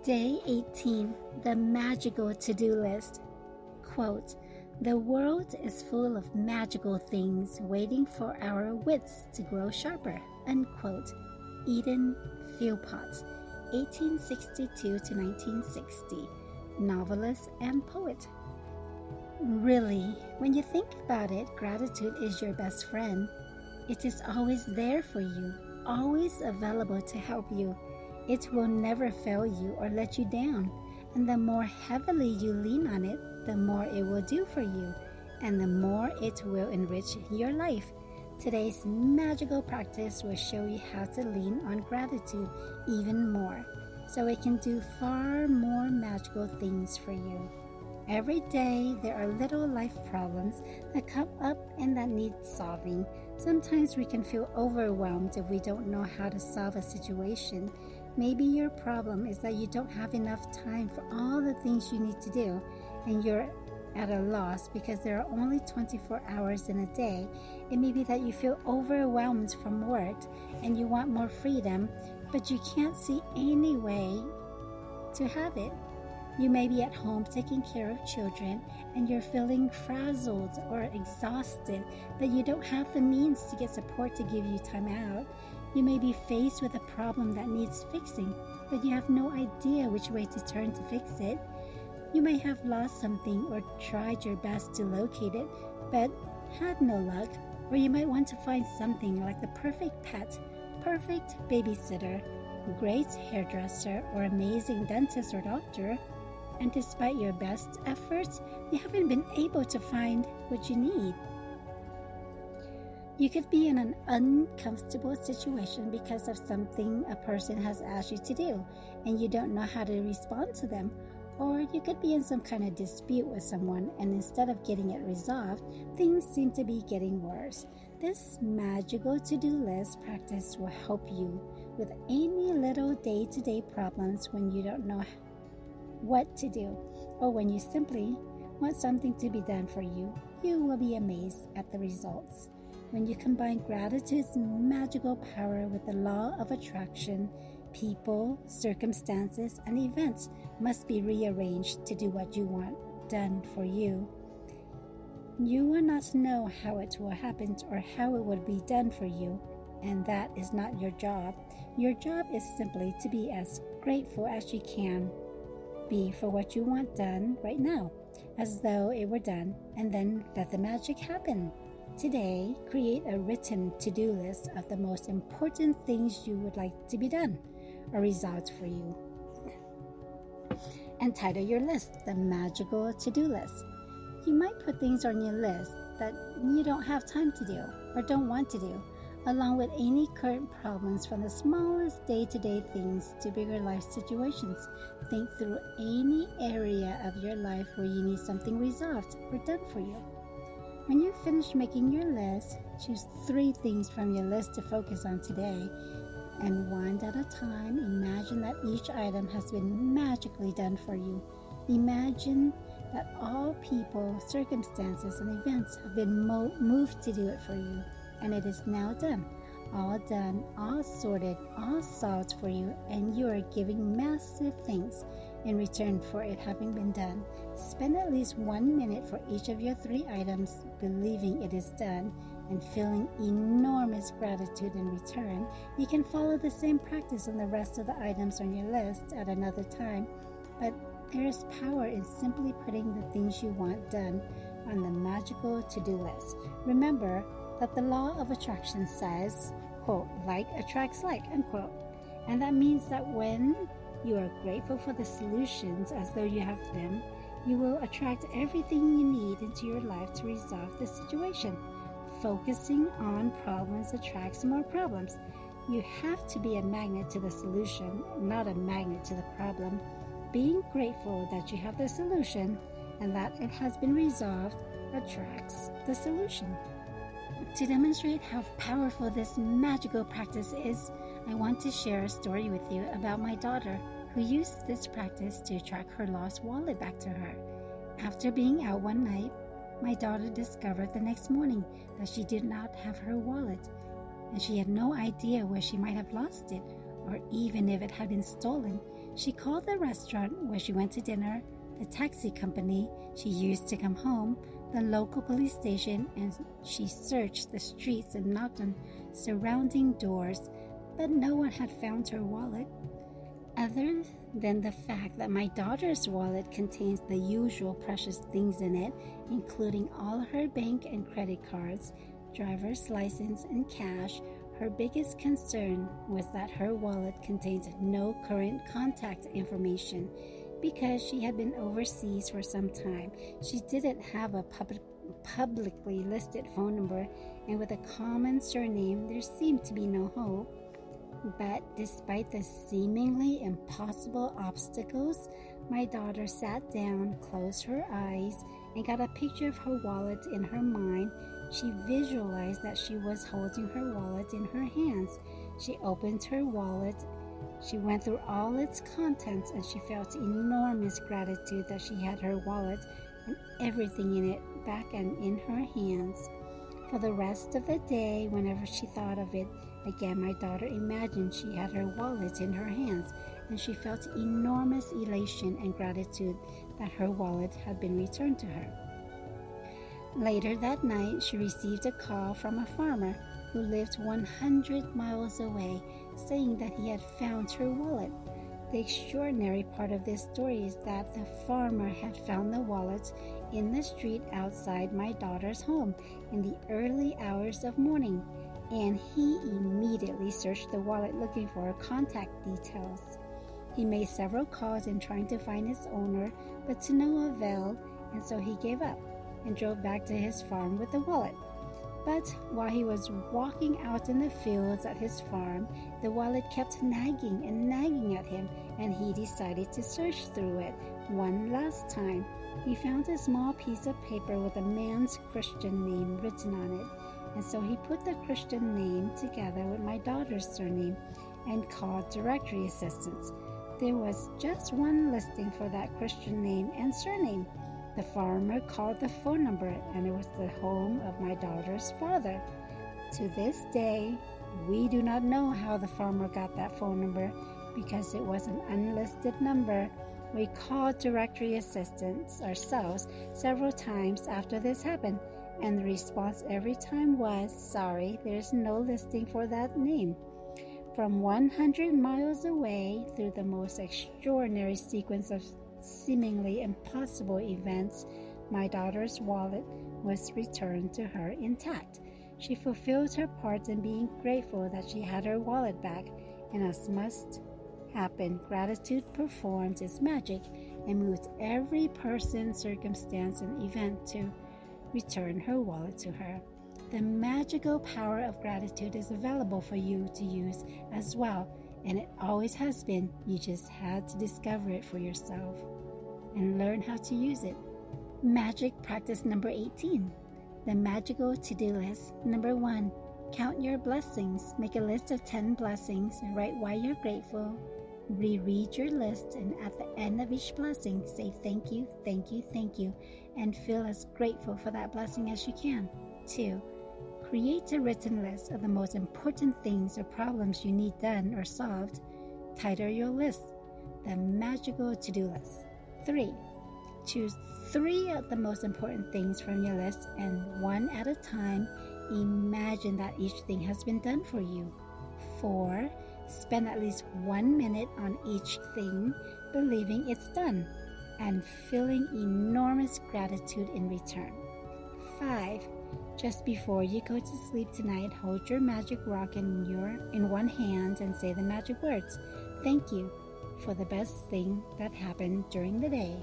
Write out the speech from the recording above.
Day 18, the magical to-do list. Quote, "The world is full of magical things waiting for our wits to grow sharper." Unquote. Eden Philpott, 1862 to 1960, novelist and poet. Really, when you think about it, gratitude is your best friend. It is always there for you, always available to help you. It will never fail you or let you down. And the more heavily you lean on it, the more it will do for you, and the more it will enrich your life. Today's magical practice will show you how to lean on gratitude even more, so it can do far more magical things for you. Every day, there are little life problems that come up and that need solving. Sometimes we can feel overwhelmed if we don't know how to solve a situation. Maybe your problem is that you don't have enough time for all the things you need to do, and you're at a loss because there are only 24 hours in a day. It may be that you feel overwhelmed from work and you want more freedom, but you can't see any way to have it. You may be at home taking care of children and you're feeling frazzled or exhausted, but you don't have the means to get support to give you time out. You may be faced with a problem that needs fixing, but you have no idea which way to turn to fix it. You may have lost something or tried your best to locate it, but had no luck. Or you might want to find something like the perfect pet, perfect babysitter, great hairdresser, or amazing dentist or doctor. And despite your best efforts, you haven't been able to find what you need. You could be in an uncomfortable situation because of something a person has asked you to do, and you don't know how to respond to them. Or you could be in some kind of dispute with someone, and instead of getting it resolved, things seem to be getting worse. This magical to-do list practice will help you with any little day-to-day problems when you don't know what to do, or when you simply want something to be done for you. You will be amazed at the results. When you combine gratitude's magical power with the law of attraction, people, circumstances, and events must be rearranged to do what you want done for you. You will not know how it will happen or how it will be done for you, and that is not your job. Your job is simply to be as grateful as you can be for what you want done right now, as though it were done, and then let the magic happen. Today, create a written to-do list of the most important things you would like to be done or resolved for you. And title your list the magical to-do list. You might put things on your list that you don't have time to do or don't want to do, along with any current problems, from the smallest day-to-day things to bigger life situations. Think through any area of your life where you need something resolved or done for you. When you finish making your list, choose 3 things from your list to focus on today, and one at a time, imagine that each item has been magically done for you. Imagine that all people, circumstances, and events have been moved to do it for you, and it is now done, all sorted, all solved for you, and you are giving massive thanks in return for it having been done. Spend at least 1 minute for each of your 3 items, believing it is done and feeling enormous gratitude in return. You can follow the same practice on the rest of the items on your list at another time, but there is power in simply putting the things you want done on the magical to-do list. Remember that the law of attraction says, quote, "like attracts like," unquote. And that means that when you are grateful for the solutions as though you have them, you will attract everything you need into your life to resolve the situation. Focusing on problems attracts more problems. You have to be a magnet to the solution, not a magnet to the problem. Being grateful that you have the solution and that it has been resolved attracts the solution. To demonstrate how powerful this magical practice is, I want to share a story with you about my daughter who used this practice to track her lost wallet back to her. After being out one night, my daughter discovered the next morning that she did not have her wallet, and she had no idea where she might have lost it, or even if it had been stolen. She called the restaurant where she went to dinner, the taxi company she used to come home, the local police station, and she searched the streets and knocked on surrounding doors, but no one had found her wallet. Other than the fact that my daughter's wallet contains the usual precious things in it, including all her bank and credit cards, driver's license, and cash, her biggest concern was that her wallet contained no current contact information. Because she had been overseas for some time, she didn't have a publicly listed phone number, and with a common surname, there seemed to be no hope. But despite the seemingly impossible obstacles, my daughter sat down, closed her eyes, and got a picture of her wallet in her mind. She visualized that she was holding her wallet in her hands. She opened her wallet. She went through all its contents, and she felt enormous gratitude that she had her wallet and everything in it back and in her hands. For the rest of the day, whenever she thought of it again, my daughter imagined she had her wallet in her hands, and she felt enormous elation and gratitude that her wallet had been returned to her. Later that night, she received a call from a farmer who lived 100 miles away, saying that he had found her wallet. The extraordinary part of this story is that the farmer had found the wallet in the street outside my daughter's home in the early hours of morning, and he immediately searched the wallet looking for her contact details. He made several calls in trying to find its owner, but to no avail, and so he gave up and drove back to his farm with the wallet. But while he was walking out in the fields at his farm, the wallet kept nagging and nagging at him, and he decided to search through it one last time. He found a small piece of paper with a man's Christian name written on it, and so he put the Christian name together with my daughter's surname and called directory assistance. There was just one listing for that Christian name and surname. The farmer called the phone number, and it was the home of my daughter's father. To this day, we do not know how the farmer got that phone number because it was an unlisted number. We called directory assistance ourselves several times after this happened, and the response every time was, "Sorry, there's no listing for that name." From 100 miles away, through the most extraordinary sequence of seemingly impossible events, my daughter's wallet was returned to her intact. She fulfilled her part in being grateful that she had her wallet back, and as must happen, gratitude performed its magic and moved every person, circumstance, and event to return her wallet to her. The magical power of gratitude is available for you to use as well, and it always has been. You just had to discover it for yourself and learn how to use it. Magic practice number 18. The magical to-do list. Number 1. Count your blessings. Make a list of 10 blessings. Write why you're grateful. Reread your list, and at the end of each blessing, say thank you, thank you, thank you, and feel as grateful for that blessing as you can. 2. Create a written list of the most important things or problems you need done or solved. Title your list, the magical to-do list. 3. Choose 3 of the most important things from your list, and one at a time, imagine that each thing has been done for you. 4. Spend at least 1 minute on each thing, believing it's done, and feeling enormous gratitude in return. 5. Just before you go to sleep tonight, hold your magic rock in one hand and say the magic words, "Thank you," for the best thing that happened during the day.